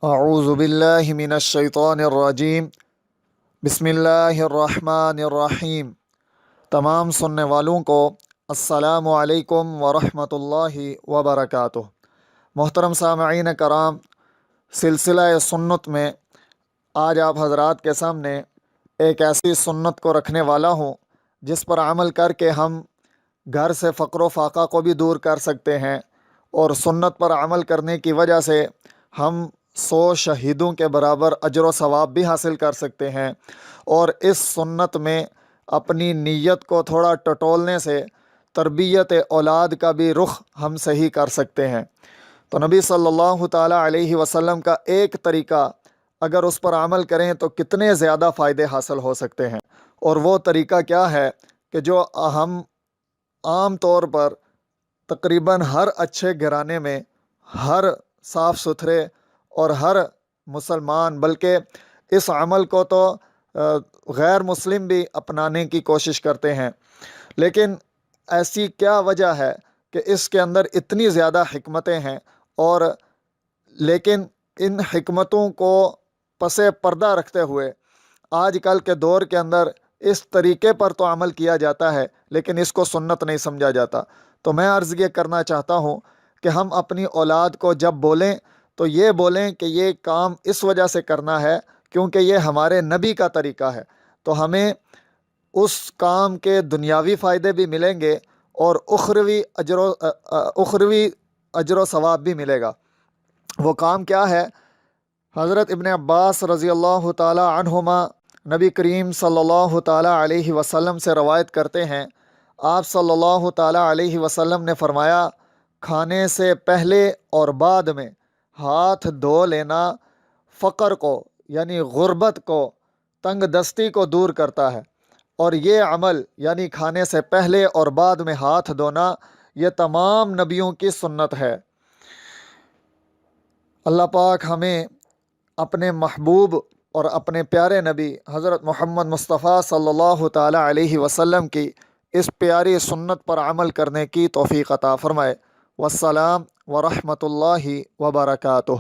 اعوذ باللہ من الشیطان الرجیم، بسم اللہ الرحمن الرحیم۔ تمام سننے والوں کو السلام علیکم ورحمۃ اللہ وبرکاتہ۔ محترم سامعین کرام، سلسلہ سنت میں آج آپ حضرات کے سامنے ایک ایسی سنت کو رکھنے والا ہوں جس پر عمل کر کے ہم گھر سے فقر و فاقہ کو بھی دور کر سکتے ہیں، اور سنت پر عمل کرنے کی وجہ سے ہم 100 شہیدوں کے برابر اجر و ثواب بھی حاصل کر سکتے ہیں، اور اس سنت میں اپنی نیت کو تھوڑا ٹٹولنے سے تربیت اولاد کا بھی رخ ہم صحیح کر سکتے ہیں۔ تو نبی صلی اللہ تعالیٰ علیہ وسلم کا ایک طریقہ اگر اس پر عمل کریں تو کتنے زیادہ فائدے حاصل ہو سکتے ہیں، اور وہ طریقہ کیا ہے کہ جو ہم عام طور پر تقریباً ہر اچھے گھرانے میں، ہر صاف ستھرے اور ہر مسلمان، بلکہ اس عمل کو تو غیر مسلم بھی اپنانے کی کوشش کرتے ہیں، لیکن ایسی کیا وجہ ہے کہ اس کے اندر اتنی زیادہ حکمتیں ہیں، اور لیکن ان حکمتوں کو پس پردہ رکھتے ہوئے آج کل کے دور کے اندر اس طریقے پر تو عمل کیا جاتا ہے لیکن اس کو سنت نہیں سمجھا جاتا۔ تو میں عرض یہ کرنا چاہتا ہوں کہ ہم اپنی اولاد کو جب بولیں تو یہ بولیں کہ یہ کام اس وجہ سے کرنا ہے کیونکہ یہ ہمارے نبی کا طریقہ ہے، تو ہمیں اس کام کے دنیاوی فائدے بھی ملیں گے اور اخروی اجر و ثواب بھی ملے گا۔ وہ کام کیا ہے؟ حضرت ابن عباس رضی اللہ تعالی عنہما نبی کریم صلی اللہ تعالی علیہ وسلم سے روایت کرتے ہیں، آپ صلی اللہ تعالی علیہ وسلم نے فرمایا، کھانے سے پہلے اور بعد میں ہاتھ دھو لینا فقر کو، یعنی غربت کو، تنگ دستی کو دور کرتا ہے، اور یہ عمل یعنی کھانے سے پہلے اور بعد میں ہاتھ دھونا یہ تمام نبیوں کی سنت ہے۔ اللہ پاک ہمیں اپنے محبوب اور اپنے پیارے نبی حضرت محمد مصطفیٰ صلی اللہ تعالی علیہ وسلم کی اس پیاری سنت پر عمل کرنے کی توفیق عطا فرمائے۔ والسلام ورحمۃ اللہ وبرکاتہ۔